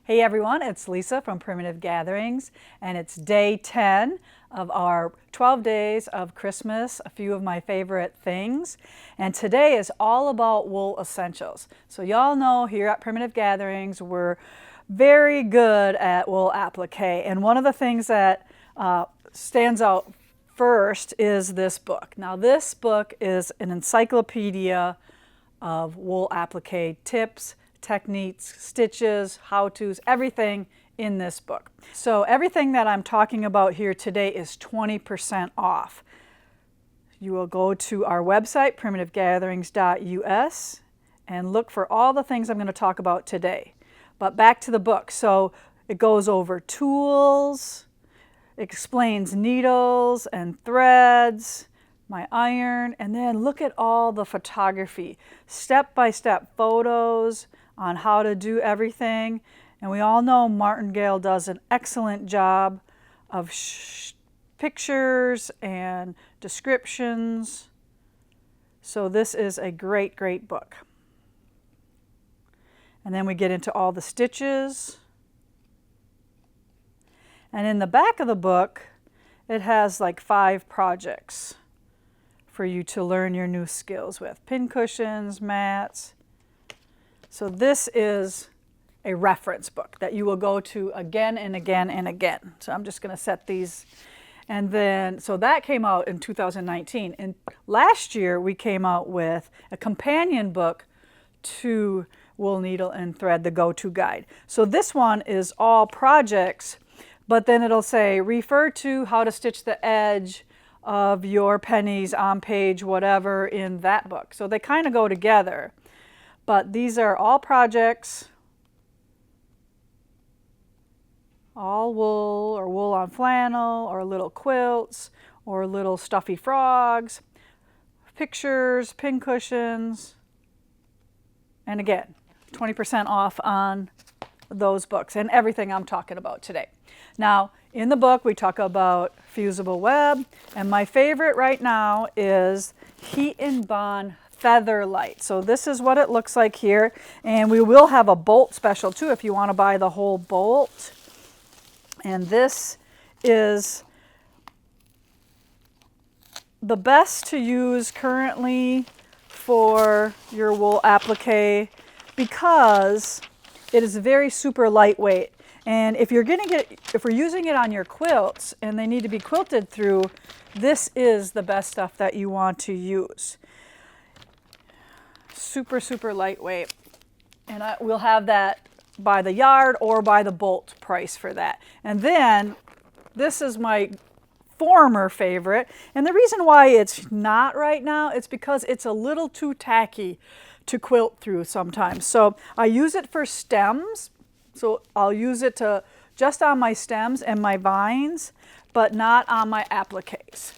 Hey everyone, it's Lisa from Primitive Gatherings, and it's day 10 of our 12 days of Christmas, a few of my favorite things. And today is all about wool essentials. So y'all know here at Primitive Gatherings, we're very good at wool applique. And one of the things that stands out first is this book. Now this book is an encyclopedia of wool applique tips, techniques, stitches, how-tos, everything in this book. So everything that I'm talking about here today is 20% off. You will go to our website, primitivegatherings.us, and look for all the things I'm going to talk about today. But back to the book. So it goes over tools, explains needles and threads, my iron, and then look at all the photography, step-by-step photos on how to do everything. And we all know Martingale does an excellent job of pictures and descriptions. So this is a great, great book. And then we get into all the stitches. And in the back of the book, it has like 5 projects for you to learn your new skills with. Pin cushions, mats. So this is a reference book that you will go to again and again and again. So I'm just going to set these. And then, so that came out in 2019. And last year we came out with a companion book to Wool Needle and Thread, the go-to guide. So this one is all projects, but then it'll say refer to how to stitch the edge of your pennies on page whatever in that book. So they kind of go together. But these are all projects, all wool or wool on flannel or little quilts or little stuffy frogs, pictures, pin cushions, and again, 20% off on those books and everything I'm talking about today. Now, in the book, we talk about fusible web, and my favorite right now is Heat and Bond Feather Light. So this is what it looks like here, and we will have a bolt special too if you want to buy the whole bolt. And this is the best to use currently for your wool applique because it is very super lightweight. And if we're using it on your quilts and they need to be quilted through, this is the best stuff that you want to use. Super, super lightweight. And we'll have that by the yard or by the bolt price for that. And then this is my former favorite. And the reason why it's not right now, it's because it's a little too tacky to quilt through sometimes. So I use it for stems. So I'll use it to just on my stems and my vines, but not on my appliques.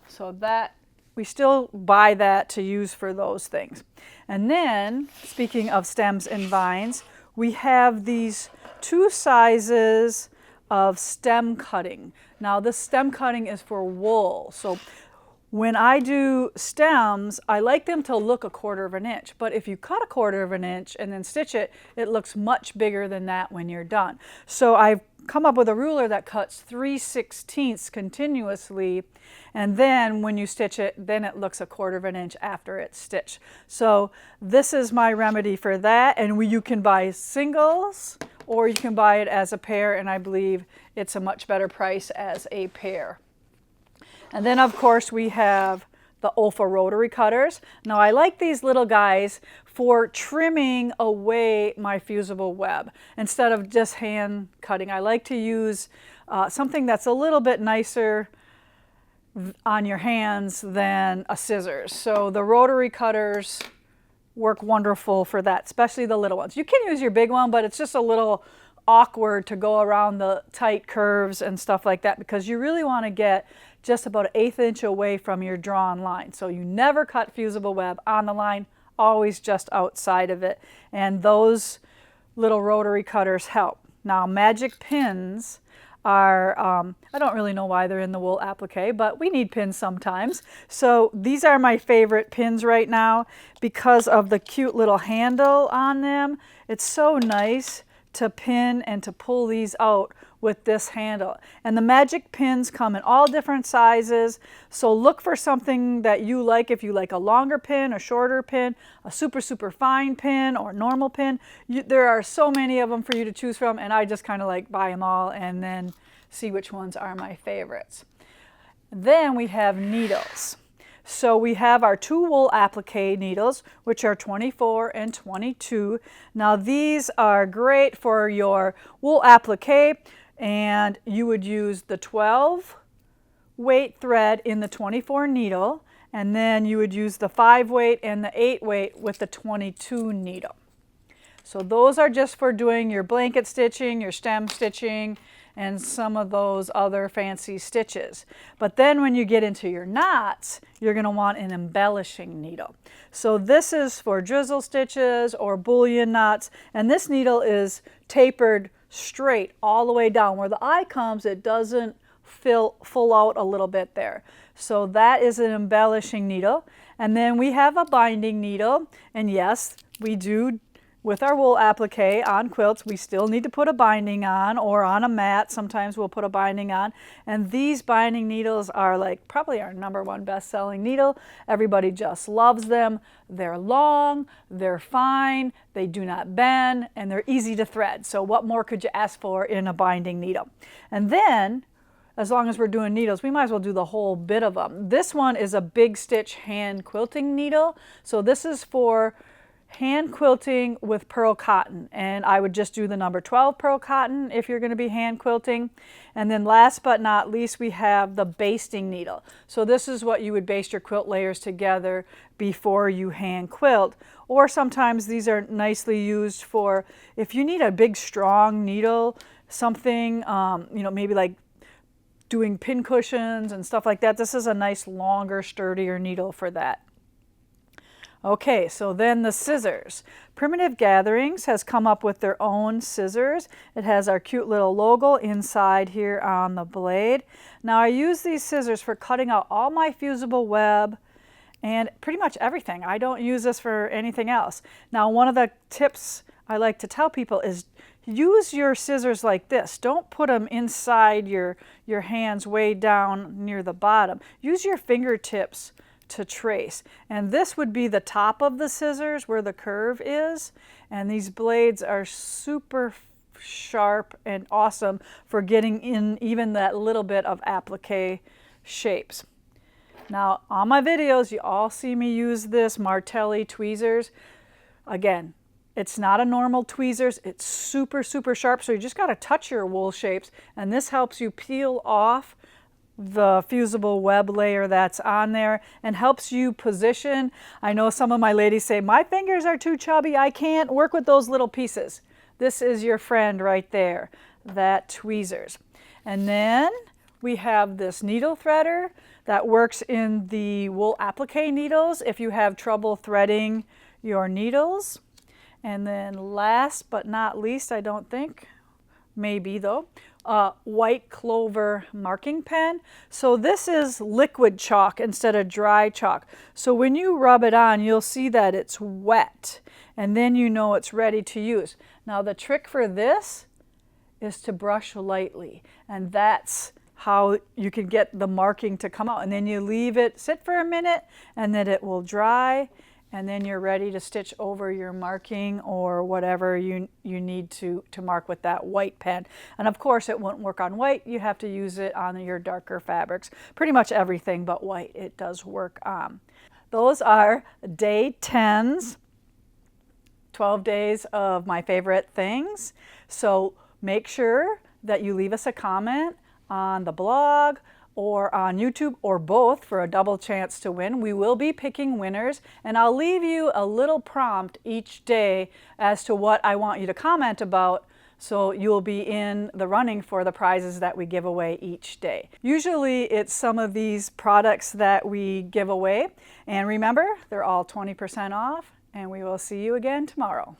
So that we still buy that to use for those things. And then, speaking of stems and vines, we have these 2 sizes of stem cutting. Now this stem cutting is for wool. So when I do stems, I like them to look 1/4 of an inch. But if you cut 1/4 of an inch and then stitch it, it looks much bigger than that when you're done. So I've come up with a ruler that cuts 3/16 continuously, and then when you stitch it, then it looks 1/4 of an inch after it's stitched. So this is my remedy for that, and you can buy singles or you can buy it as a pair, and I believe it's a much better price as a pair. And then of course we have the Olfa rotary cutters. Now I like these little guys for trimming away my fusible web instead of just hand cutting. I like to use something that's a little bit nicer on your hands than a scissors. So the rotary cutters work wonderful for that, especially the little ones. You can use your big one, but it's just a little awkward to go around the tight curves and stuff like that because you really want to get just about 1/8 inch away from your drawn line. So you never cut fusible web on the line, always just outside of it. And those little rotary cutters help. Now magic pins are, I don't really know why they're in the wool applique, but we need pins sometimes. So these are my favorite pins right now because of the cute little handle on them. It's so nice to pin and to pull these out with this handle. And the magic pins come in all different sizes, so look for something that you like. If you like a longer pin, a shorter pin, a super fine pin, or normal pin, there are so many of them for you to choose from, and I just kind of like buy them all and then see which ones are my favorites. Then we have needles. So we have our 2 wool applique needles, which are 24 and 22. Now these are great for your wool applique, and you would use the 12 weight thread in the 24 needle, and then you would use the 5 weight and the 8 weight with the 22 needle. So those are just for doing your blanket stitching, your stem stitching, and some of those other fancy stitches. But then when you get into your knots, you're going to want an embellishing needle. So this is for drizzle stitches or bullion knots, and this needle is tapered straight all the way down. Where the eye comes, it doesn't full out a little bit there. So that is an embellishing needle. And then we have a binding needle, and yes, we do, with our wool applique on quilts, we still need to put a binding on, or on a mat sometimes we'll put a binding on. And these binding needles are like probably our #1 best-selling needle. Everybody just loves them. They're long, they're fine, they do not bend, and they're easy to thread. So what more could you ask for in a binding needle? And then, as long as we're doing needles, we might as well do the whole bit of them. This one is a big stitch hand quilting needle. So this is for hand quilting with pearl cotton, and I would just do the number 12 pearl cotton if you're going to be hand quilting. And then last but not least, we have the basting needle. So this is what you would baste your quilt layers together before you hand quilt. Or sometimes these are nicely used for if you need a big strong needle, something maybe like doing pin cushions and stuff like that. This is a nice longer, sturdier needle for that. Okay, so then the scissors. Primitive Gatherings has come up with their own scissors. It has our cute little logo inside here on the blade. Now I use these scissors for cutting out all my fusible web and pretty much everything. I don't use this for anything else. Now one of the tips I like to tell people is use your scissors like this. Don't put them inside your hands way down near the bottom. Use your fingertips to trace. And this would be the top of the scissors where the curve is. And these blades are super sharp and awesome for getting in even that little bit of applique shapes. Now on my videos, you all see me use this Martelli tweezers. Again, it's not a normal tweezers. It's super sharp. So you just got to touch your wool shapes. And this helps you peel off the fusible web layer that's on there and helps you position. I know some of my ladies say, my fingers are too chubby, I can't work with those little pieces. This is your friend right there, that tweezers. And then we have this needle threader that works in the wool applique needles if you have trouble threading your needles. And then last but not least, I don't think, maybe though, white clover marking pen. So this is liquid chalk instead of dry chalk. So when you rub it on, you'll see that it's wet, and then you know it's ready to use. Now the trick for this is to brush lightly, and that's how you can get the marking to come out. And then you leave it sit for a minute, and then it will dry, and then you're ready to stitch over your marking or whatever you need to mark with that white pen. And of course it won't work on white, you have to use it on your darker fabrics. Pretty much everything but white it does work on. Those are day 10's 12 days of my favorite things. So make sure that you leave us a comment on the blog or on YouTube, or both, for a double chance to win. We will be picking winners, and I'll leave you a little prompt each day as to what I want you to comment about, so you'll be in the running for the prizes that we give away each day. Usually it's some of these products that we give away, and remember, they're all 20% off, and we will see you again tomorrow.